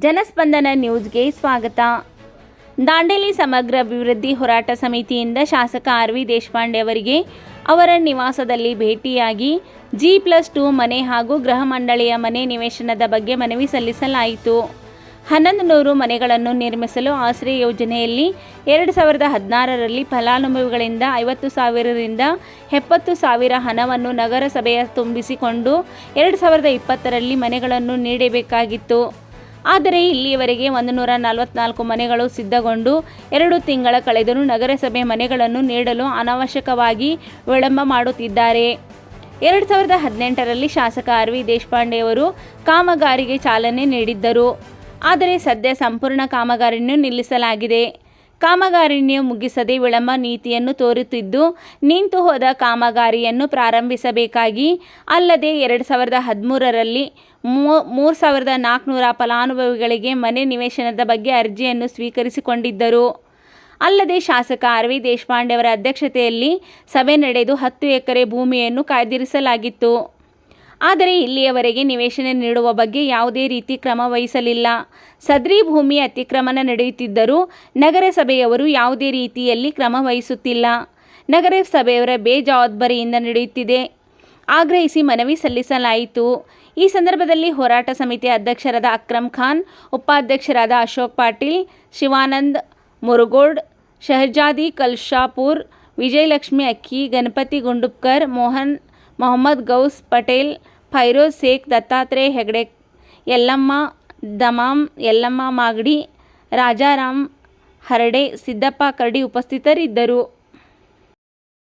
ಜನಸ್ಪಂದನ ನ್ಯೂಸ್ಗೆ ಸ್ವಾಗತ. ದಾಂಡೇಲಿ ಸಮಗ್ರ ಅಭಿವೃದ್ಧಿ ಹೋರಾಟ ಸಮಿತಿಯಿಂದ ಶಾಸಕ ಆರ್.ವಿ. ದೇಶಪಾಂಡೆ ಅವರಿಗೆ ಅವರ ನಿವಾಸದಲ್ಲಿ ಭೇಟಿಯಾಗಿ G+2 ಮನೆ ಹಾಗೂ ಗೃಹ ಮಂಡಳಿಯ ಮನೆ ನಿವೇಶನದ ಬಗ್ಗೆ ಮನವಿ ಸಲ್ಲಿಸಲಾಯಿತು. 1100 ಮನೆಗಳನ್ನು ನಿರ್ಮಿಸಲು ಆಶ್ರಯ ಯೋಜನೆಯಲ್ಲಿ 2016ರಲ್ಲಿ ಫಲಾನುಭವಿಗಳಿಂದ 50,000 ರಿಂದ 70,000 ಹಣವನ್ನು ನಗರಸಭೆಯ ತುಂಬಿಸಿಕೊಂಡು 2020ರಲ್ಲಿ ಮನೆಗಳನ್ನು ನೀಡಬೇಕಾಗಿತ್ತು. ಆದರೆ ಇಲ್ಲಿಯವರೆಗೆ 144 ಮನೆಗಳು ಸಿದ್ಧಗೊಂಡು 2 ತಿಂಗಳ ಕಳೆದರೂ ನಗರಸಭೆ ಮನೆಗಳನ್ನು ನೀಡಲು ಅನಾವಶ್ಯಕವಾಗಿ ವಿಳಂಬ ಮಾಡುತ್ತಿದ್ದಾರೆ. 2018ರಲ್ಲಿ ಶಾಸಕ ಆರ್.ವಿ. ದೇಶಪಾಂಡೆಯವರು ಕಾಮಗಾರಿಗೆ ಚಾಲನೆ ನೀಡಿದ್ದರು. ಆದರೆ ಸದ್ಯ ಸಂಪೂರ್ಣ ಕಾಮಗಾರಿಯನ್ನು ನಿಲ್ಲಿಸಲಾಗಿದೆ. ಕಾಮಗಾರಿಯನ್ನು ಮುಗಿಸದೆ ವಿಳಂಬ ನೀತಿಯನ್ನು ತೋರುತ್ತಿದ್ದು, ನಿಂತು ಹೋದ ಕಾಮಗಾರಿಯನ್ನು ಪ್ರಾರಂಭಿಸಬೇಕಾಗಿ ಅಲ್ಲದೆ 2013ರಲ್ಲಿ 3,400 ಫಲಾನುಭವಿಗಳಿಗೆ ಮನೆ ನಿವೇಶನದ ಬಗ್ಗೆ ಅರ್ಜಿಯನ್ನು ಸ್ವೀಕರಿಸಿಕೊಂಡಿದ್ದರು. ಅಲ್ಲದೆ ಶಾಸಕ ಆರ್.ವಿ. ದೇಶಪಾಂಡೆ ಅವರ ಅಧ್ಯಕ್ಷತೆಯಲ್ಲಿ ಸಭೆ ನಡೆದು 10 ಎಕರೆ ಭೂಮಿಯನ್ನು ಕಾಯ್ದಿರಿಸಲಾಗಿತ್ತು. ಆದರೆ ಇಲ್ಲಿಯವರೆಗೆ ನಿವೇಶನ ನೀಡುವ ಬಗ್ಗೆ ಯಾವುದೇ ರೀತಿ ಕ್ರಮ ವಹಿಸಲಿಲ್ಲ. ಸದ್ರಿ ಭೂಮಿ ಅತಿಕ್ರಮಣ ನಡೆಯುತ್ತಿದ್ದರೂ ನಗರಸಭೆಯವರು ಯಾವುದೇ ರೀತಿಯಲ್ಲಿ ಕ್ರಮ ವಹಿಸುತ್ತಿಲ್ಲ. ನಗರಸಭೆಯವರ ಬೇಜವಾಬ್ದಾರಿಯಿಂದ ನಡೆಯುತ್ತಿದೆ ಆಗ್ರಹಿಸಿ ಮನವಿ ಸಲ್ಲಿಸಲಾಯಿತು. ಈ ಸಂದರ್ಭದಲ್ಲಿ ಹೋರಾಟ ಸಮಿತಿ ಅಧ್ಯಕ್ಷರಾದ ಅಕ್ರಮ್ ಖಾನ್, ಉಪಾಧ್ಯಕ್ಷರಾದ ಅಶೋಕ್ ಪಾಟೀಲ್, ಶಿವಾನಂದ್ ಮುರುಗೋಡ್, ಶಹಜಾದಿ ಕಲ್ಶಾಪುರ್, ವಿಜಯಲಕ್ಷ್ಮಿ ಅಕ್ಕಿ, ಗಣಪತಿ ಗುಂಡುಪ್ಕರ್, ಮೊಹಮ್ಮದ್ ಗೌಸ್ ಪಟೇಲ್, ಫೈರೋಜ್ ಶೇಖ್, ದತ್ತಾತ್ರೇಯ ಹೆಗಡೆ, ಯಲ್ಲಮ್ಮ ದಮಾಮ್, ಯಲ್ಲಮ್ಮ ಮಾಗಡಿ, ರಾಜಾರಾಮ್ ಹರಡೆ, ಸಿದ್ದಪ್ಪ ಕರಡಿ ಉಪಸ್ಥಿತರಿದ್ದರು.